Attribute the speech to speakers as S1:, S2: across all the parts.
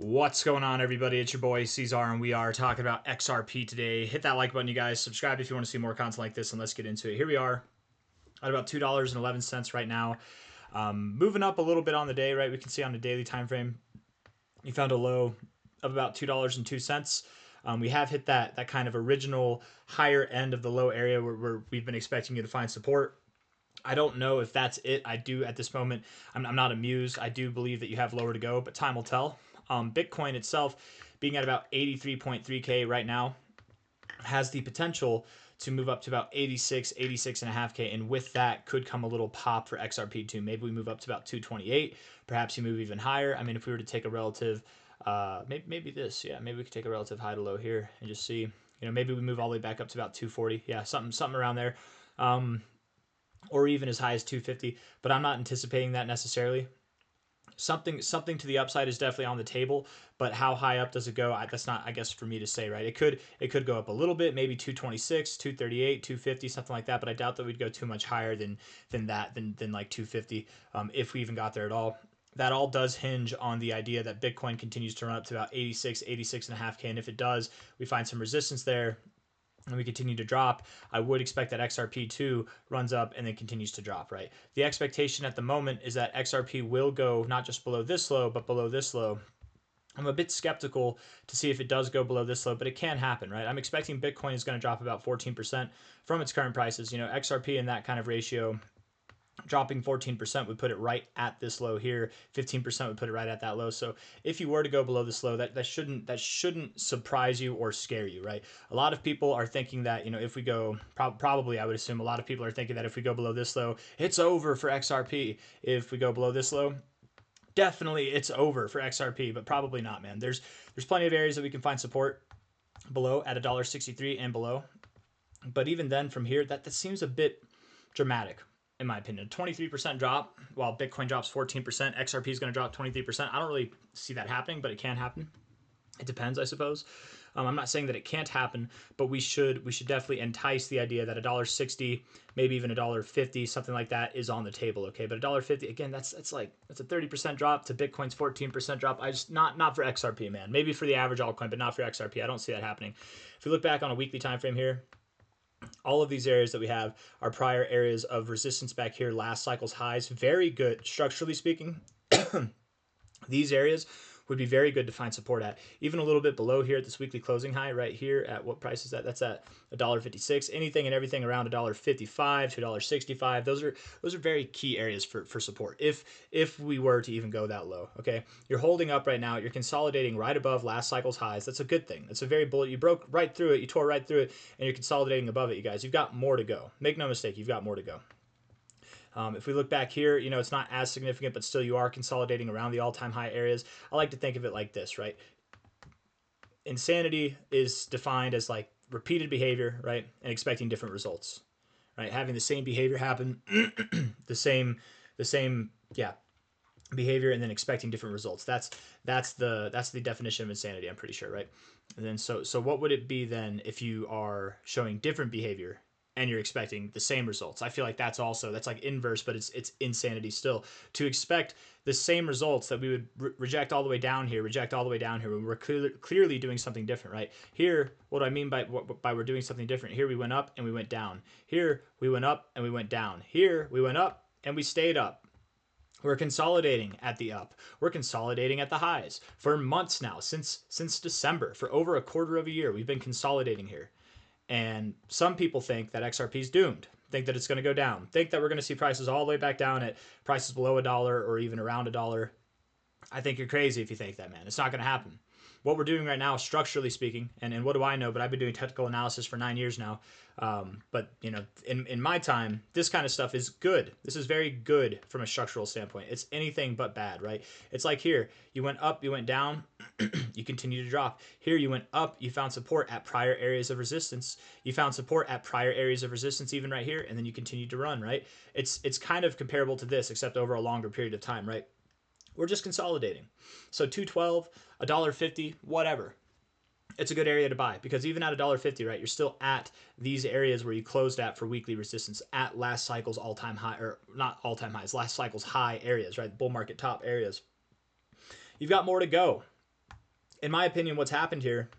S1: What's going on, everybody? It's your boy C-Zar, and we are talking about XRP today. Hit that like button, you guys. Subscribe if you want to see more content like this, and let's get into it. Here we are at about $2.11 right now. Moving up a little bit on the day, right? We can see on the daily time frame, you found a low of about $2.02. We have hit that kind of original higher end of the low area where we've been expecting you to find support. I don't know if that's it. I do at this moment. I'm not amused. I do believe that you have lower to go, but time will tell. Bitcoin itself being at about 83.3K right now has the potential to move up to about 86.5K, and with that could come a little pop for XRP2. Maybe we move up to about 228. Perhaps you move even higher. I mean, if we were to take a relative, maybe this, yeah, maybe we could take a relative high to low here and just see. Maybe we move all the way back up to about 240. Yeah, something around there. Or even as high as 250, but I'm not anticipating that necessarily. Something to the upside is definitely on the table, but how high up does it go? That's not, I guess, for me to say, right? It could go up a little bit, maybe 226, 238, 250, something like that, but I doubt that we'd go too much higher than like 250, if we even got there at all. That all does hinge on the idea that Bitcoin continues to run up to about 86.5K, and if it does, we find some resistance there and we continue to drop, I would expect that XRP2 runs up and then continues to drop, right? The expectation at the moment is that XRP will go not just below this low, but below this low. I'm a bit skeptical to see if it does go below this low, but it can happen, right? I'm expecting Bitcoin is going to drop about 14% from its current prices. XRP in that kind of ratio, dropping 14% would put it right at this low here. 15% would put it right at that low. So if you were to go below this low, that shouldn't surprise you or scare you, right? A lot of people are thinking that, if we go, probably I would assume a lot of people are thinking that if we go below this low, it's over for XRP. If we go below this low, definitely it's over for XRP, but probably not, man. There's plenty of areas that we can find support below at $1.63 and below. But even then from here, that seems a bit dramatic, in my opinion. 23% drop while Bitcoin drops 14%. XRP is going to drop 23%. I don't really see that happening, but it can happen. It depends, I suppose. I'm not saying that it can't happen, but we should definitely entice the idea that $1.60, maybe even $1.50, something like that is on the table. Okay, but $1.50 again, that's a 30% drop to Bitcoin's 14% drop. I just not for XRP, man. Maybe for the average altcoin, but not for XRP. I don't see that happening. If we look back on a weekly time frame here, all of these areas that we have are prior areas of resistance back here, last cycle's highs. Very good, structurally speaking. These areas would be very good to find support at. Even a little bit below here at this weekly closing high right here at what price is that? That's at $1.56. Anything and everything around $1.55 to $1.65. Those are very key areas for support if we were to even go that low. Okay, you're holding up right now. You're consolidating right above last cycle's highs. That's a good thing. That's a very bullish. You broke right through it. You tore right through it, and you're consolidating above it. You guys, you've got more to go. Make no mistake, you've got more to go. If we look back here, it's not as significant, but still you are consolidating around the all-time high areas. I like to think of it like this, right? Insanity is defined as like repeated behavior, right? And expecting different results, right? Having the same behavior happen, the same behavior, and then expecting different results. That's the definition of insanity, I'm pretty sure, right? And then so what would it be then if you are showing different behavior and you're expecting the same results? I feel like that's like inverse, but it's insanity still to expect the same results that we would reject all the way down here, when we're clearly doing something different, right? Here, what do I mean by we're doing something different? Here we went up and we went down. Here we went up and we went down. Here we went up and we stayed up. We're consolidating at the up. We're consolidating at the highs for months now, since December, for over a quarter of a year. We've been consolidating here. And some people think that XRP is doomed, think that it's going to go down, think that we're going to see prices all the way back down at prices below $1 or even around $1. I think you're crazy if you think that, man. It's not going to happen. What we're doing right now, structurally speaking, and what do I know, but I've been doing technical analysis for 9 years now. But in my time, this kind of stuff is good. This is very good from a structural standpoint. It's anything but bad, right? It's like here, you went up, you went down, you continue to drop. Here you went up, you found support at prior areas of resistance. You found support at prior areas of resistance, even right here, and then you continue to run, right? It's kind of comparable to this, except over a longer period of time, right? We're just consolidating. So 212, $1.50, whatever. It's a good area to buy because even at $1.50, right, you're still at these areas where you closed at for weekly resistance at last cycle's all-time high, or not all-time highs, last cycle's high areas, right? Bull market top areas. You've got more to go. In my opinion, what's happened here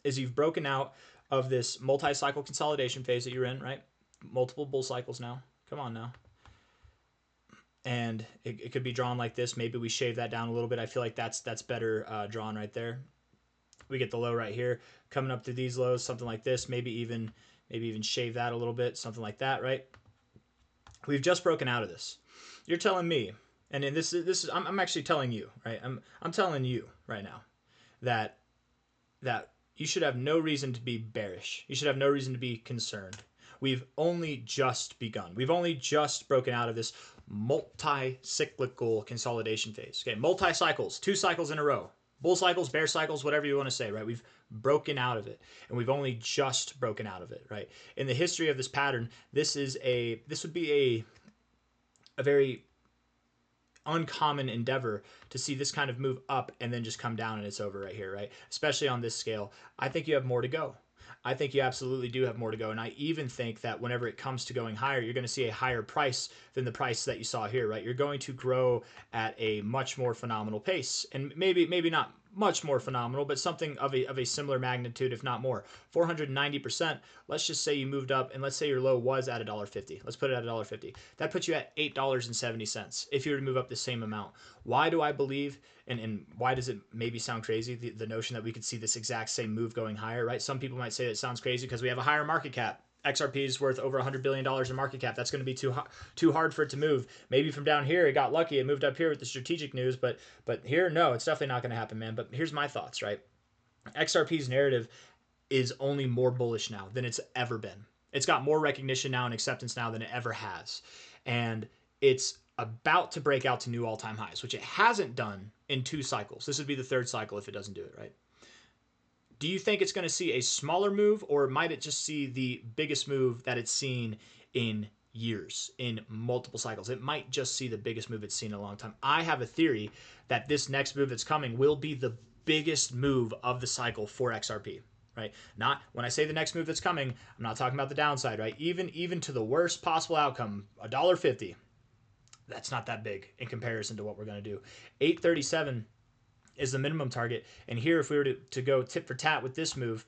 S1: is you've broken out of this multi-cycle consolidation phase that you're in, right? Multiple bull cycles now. Come on now. And it could be drawn like this. Maybe we shave that down a little bit. I feel like that's better drawn right there. We get the low right here coming up to these lows, something like this. Maybe even shave that a little bit, something like that, right? We've just broken out of this. You're telling me, and this is I'm actually telling you, right? I'm telling you right now that you should have no reason to be bearish. You should have no reason to be concerned. We've only just begun. We've only just broken out of this multi-cyclical consolidation phase. Okay, multi-cycles, 2 cycles in a row. Bull cycles, bear cycles, whatever you want to say, right? We've broken out of it, and we've only just broken out of it, right? In the history of this pattern, this would be a very uncommon endeavor to see this kind of move up and then just come down and it's over right here, right? Especially on this scale. I think you have more to go. I think you absolutely do have more to go. And I even think that whenever it comes to going higher, you're going to see a higher price than the price that you saw here, right? You're going to grow at a much more phenomenal pace. And maybe not much more phenomenal, but something of a similar magnitude, if not more. 490%. Let's just say you moved up, and let's say your low was at $1.50. Let's put it at $1.50. That puts you at $8.70 if you were to move up the same amount. Why do I believe, and why does it maybe sound crazy, the notion that we could see this exact same move going higher, right? Some people might say that it sounds crazy because we have a higher market cap. XRP is worth over $100 billion in market cap. That's going to be too hard for it to move. Maybe from down here, it got lucky. It moved up here with the strategic news, but here, no, it's definitely not going to happen, man. But here's my thoughts, right? XRP's narrative is only more bullish now than it's ever been. It's got more recognition now and acceptance now than it ever has. And it's about to break out to new all-time highs, which it hasn't done in 2 cycles. This would be the 3rd cycle if it doesn't do it, right? Do you think it's going to see a smaller move, or might it just see the biggest move that it's seen in years, in multiple cycles? It might just see the biggest move it's seen in a long time. I have a theory that this next move that's coming will be the biggest move of the cycle for XRP, right? Not when I say the next move that's coming, I'm not talking about the downside, right? Even to the worst possible outcome, $1.50. That's not that big in comparison to what we're going to do. 837 is the minimum target. And here, if we were to go tit for tat with this move,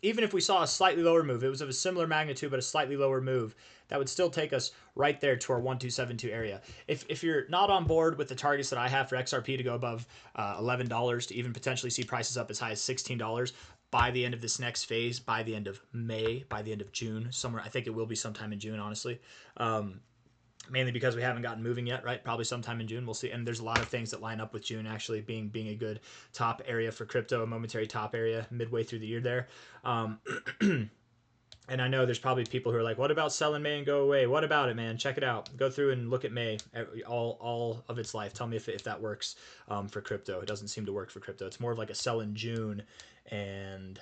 S1: even if we saw a slightly lower move, it was of a similar magnitude, but a slightly lower move, that would still take us right there to our 1272 area. If you're not on board with the targets that I have for XRP to go above $11, to even potentially see prices up as high as $16 by the end of this next phase, by the end of May, by the end of June, somewhere, I think it will be sometime in June, honestly. Mainly because we haven't gotten moving yet, right? Probably sometime in June, we'll see. And there's a lot of things that line up with June actually being a good top area for crypto, a momentary top area midway through the year there. And I know there's probably people who are like, what about sell in May and go away? What about it, man? Check it out. Go through and look at May, all of its life. Tell me if that works for crypto. It doesn't seem to work for crypto. It's more of like a sell in June and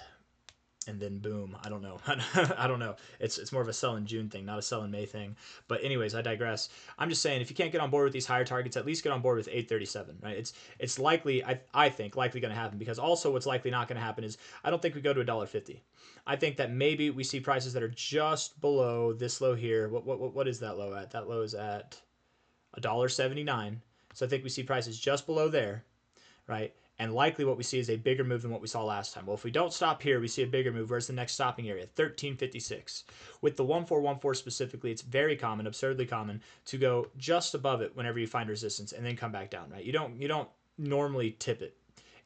S1: then boom. I don't know. I don't know. It's more of a sell in June thing, not a sell in May thing. But anyways, I digress. I'm just saying, if you can't get on board with these higher targets, at least get on board with 837, right? It's likely, I think, likely going to happen, because also what's likely not going to happen is I don't think we go to $1.50. I think that maybe we see prices that are just below this low here. What is that low at? That low is at $1.79. So I think we see prices just below there, right? And likely what we see is a bigger move than what we saw last time. Well, if we don't stop here, we see a bigger move. Where's the next stopping area? 1356. With the 1414 specifically, it's very common, absurdly common, to go just above it whenever you find resistance and then come back down, right? You don't normally tip it.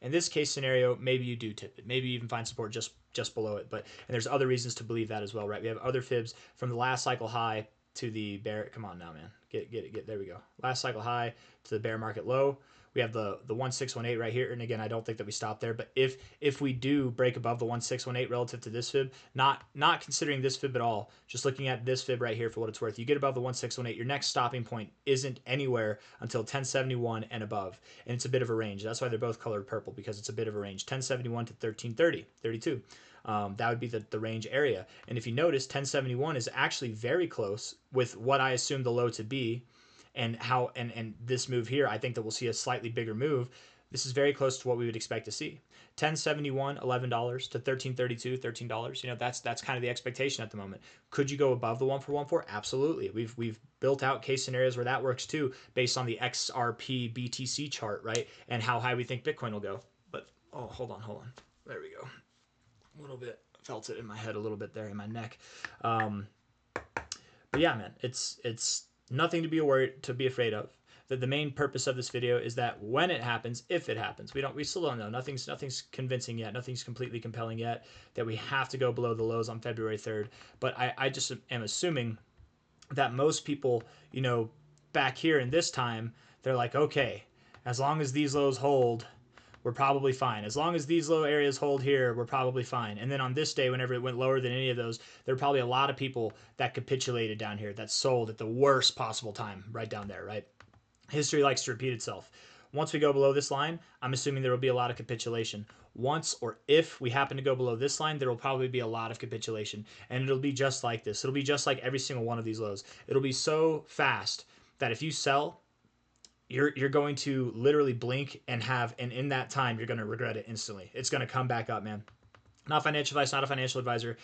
S1: In this case scenario, maybe you do tip it. Maybe you even find support just below it. And there's other reasons to believe that as well, right? We have other fibs from the last cycle high to the bear. Come on now, man. Get. There we go. Last cycle high to the bear market low. We have the 1618 right here, and again, I don't think that we stop there. But if we do break above the 1618 relative to this fib, not considering this fib at all, just looking at this fib right here for what it's worth, you get above the 1618, your next stopping point isn't anywhere until 1071 and above, and it's a bit of a range. That's why they're both colored purple, because it's a bit of a range. 1071 to 1330, 32. That would be the range area. And if you notice, 1071 is actually very close with what I assume the low to be. And this move here, I think that we'll see a slightly bigger move. This is very close to what we would expect to see. 1071, $11 to 1332, $13. You know, that's kind of the expectation at the moment. Could you go above the 1414? Absolutely. We've built out case scenarios where that works too, based on the XRP BTC chart, right? And how high we think Bitcoin will go. But Oh, hold on. There we go. A little bit, felt it in my head a little bit there in my neck. But yeah, man, it's nothing to be afraid of. The main purpose of this video is that when it happens, if it happens, we still don't know. Nothing's convincing yet. Nothing's completely compelling yet that we have to go below the lows on February 3rd. But I just am assuming that most people, back here in this time, they're like, okay, as long as these lows hold, we're probably fine. As long as these low areas hold here, we're probably fine. And then on this day, whenever it went lower than any of those, there were probably a lot of people that capitulated down here, that sold at the worst possible time right down there, right? History likes to repeat itself. Once we go below this line, I'm assuming there will be a lot of capitulation. Once or if we happen to go below this line, there will probably be a lot of capitulation. And it'll be just like this. It'll be just like every single one of these lows. It'll be so fast that if you sell, you're going to literally blink and in that time, you're going to regret it instantly. It's going to come back up, man. Not financial advice, not a financial advisor,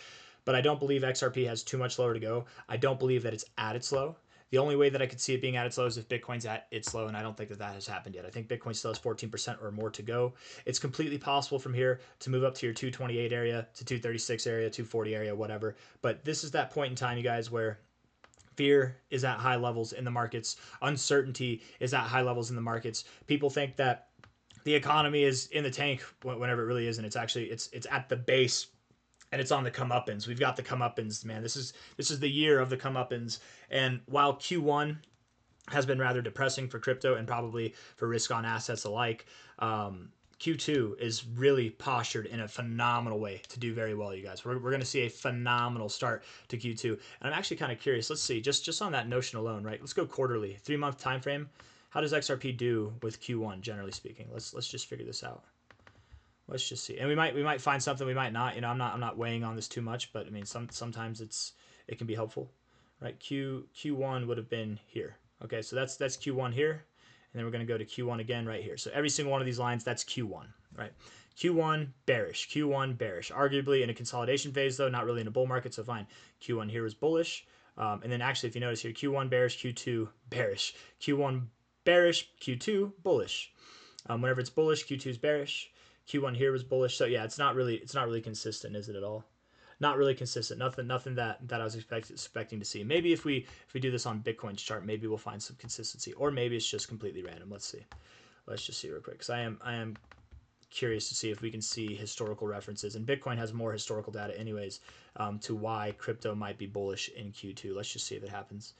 S1: but I don't believe XRP has too much lower to go. I don't believe that it's at its low. The only way that I could see it being at its low is if Bitcoin's at its low, and I don't think that has happened yet. I think Bitcoin still has 14% or more to go. It's completely possible from here to move up to your 228 area, to 236 area, 240 area, whatever. But this is that point in time, you guys, where fear is at high levels in the markets. Uncertainty is at high levels in the markets. People think that the economy is in the tank whenever it really isn't. It's actually it's at the base and it's on the comeuppance. We've got the comeuppance, man. This is the year of the comeuppance. And while Q1 has been rather depressing for crypto and probably for risk on assets alike, Q2 is really postured in a phenomenal way to do very well, you guys. We're going to see a phenomenal start to Q2. And I'm actually kind of curious. Let's see, just on that notion alone, right? Let's go quarterly, 3-month time frame. How does XRP do with Q1, generally speaking? Let's just figure this out. Let's just see. And we might find something, we might not. I'm not weighing on this too much, but I mean sometimes it can be helpful. Right? Q1 would have been here. Okay, so that's Q1 here. And then we're going to go to Q1 again right here. So every single one of these lines, that's Q1, right? Q1 bearish, Q1 bearish. Arguably in a consolidation phase, though, not really in a bull market, so fine. Q1 here was bullish. And then actually, if you notice here, Q1 bearish, Q2 bearish. Q1 bearish, Q2 bullish. Whenever it's bullish, Q2 is bearish. Q1 here was bullish. So yeah, it's not really consistent, is it at all? Not really consistent. Nothing that I was expecting to see. Maybe if we do this on Bitcoin's chart, maybe we'll find some consistency, or maybe it's just completely random. Let's see. Let's just see real quick, because I am curious to see if we can see historical references, and Bitcoin has more historical data, anyways, to why crypto might be bullish in Q2. Let's just see if it happens.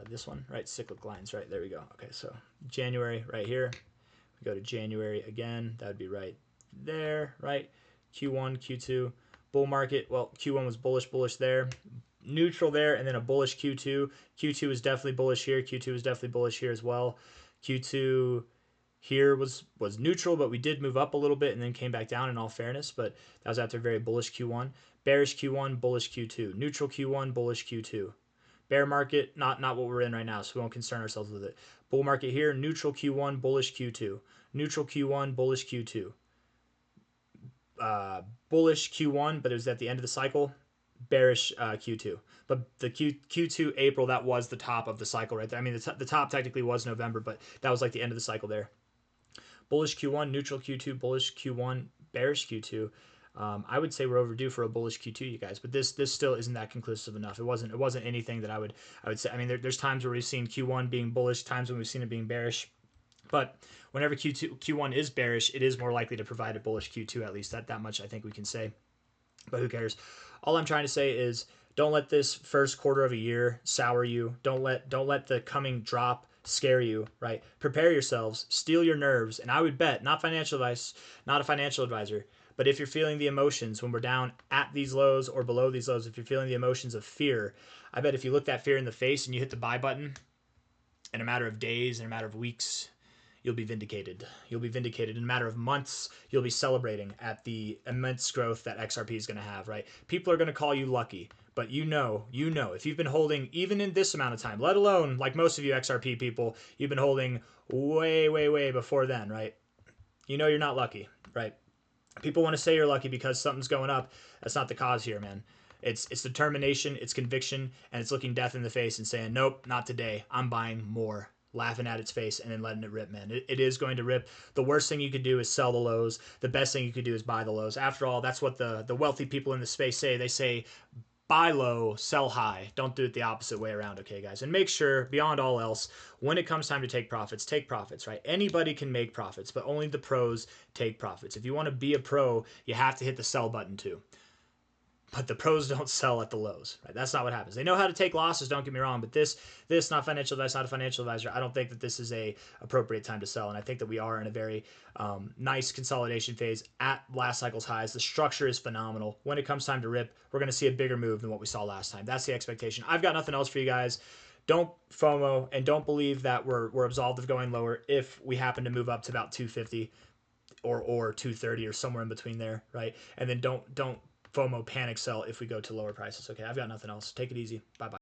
S1: This one, right? Cyclic lines, right? There we go. Okay, so January right here. We go to January again. That would be right there, right? Q1, Q2. Bull market, well, Q1 was bullish there, neutral there, and then a bullish Q2. Q2 is definitely bullish here. Q2 is definitely bullish here as well. Q2 here was neutral, but we did move up a little bit and then came back down in all fairness, but that was after a very bullish Q1. Bearish Q1, bullish Q2. Neutral Q1, bullish Q2. Bear market, not what we're in right now, so we won't concern ourselves with it. Bull market here, neutral Q1, bullish Q2. Neutral Q1, bullish Q2. Bullish Q1, but it was at the end of the cycle. Bearish Q2. But the Q2 April, that was the top of the cycle right there. I mean, the top technically was November, but that was like the end of the cycle there. Bullish Q1, neutral Q2, bullish Q1, bearish Q2. I would say we're overdue for a bullish Q2, you guys, but this still isn't that conclusive enough. It wasn't anything that I would say. I mean, there's times where we've seen Q1 being bullish, times when we've seen it being bearish. But whenever Q1 is bearish, it is more likely to provide a bullish Q2, at least. That much I think we can say. But who cares? All I'm trying to say is don't let this first quarter of a year sour you. Don't let the coming drop scare you, right? Prepare yourselves, steel your nerves, and I would bet, not financial advice, not a financial advisor, but if you're feeling the emotions when we're down at these lows or below these lows, if you're feeling the emotions of fear, I bet if you look that fear in the face and you hit the buy button in a matter of days, in a matter of weeks, you'll be vindicated. You'll be vindicated in a matter of months. You'll be celebrating at the immense growth that XRP is going to have, right? People are going to call you lucky, but you know, if you've been holding even in this amount of time, let alone like most of you XRP people, you've been holding way before then, right? You know you're not lucky, right? People want to say you're lucky because something's going up. That's not the cause here, man. It's determination, it's conviction, and it's looking death in the face and saying, nope, not today. I'm buying more. laughing at its face and then letting it rip, man. It is going to rip. The worst thing you could do is sell the lows. The best thing you could do is buy the lows. After all, that's what the wealthy people in the space say. They say buy low, sell high. Don't do it the opposite way around, okay, guys? And make sure, beyond all else, when it comes time to take profits, right? Anybody can make profits, but only the pros take profits. If you want to be a pro, you have to hit the sell button too. But the pros don't sell at the lows, right? That's not what happens. They know how to take losses, don't get me wrong, but this not financial advice, not a financial advisor. I don't think that this is a appropriate time to sell, and I think that we are in a very nice consolidation phase at last cycle's highs. The structure is phenomenal. When it comes time to rip, we're going to see a bigger move than what we saw last time. That's the expectation. I've got nothing else for you guys. Don't FOMO and don't believe that we're absolved of going lower if we happen to move up to about 250 or 230 or somewhere in between there, right? And then don't FOMO panic sell if we go to lower prices. Okay, I've got nothing else. Take it easy. Bye-bye.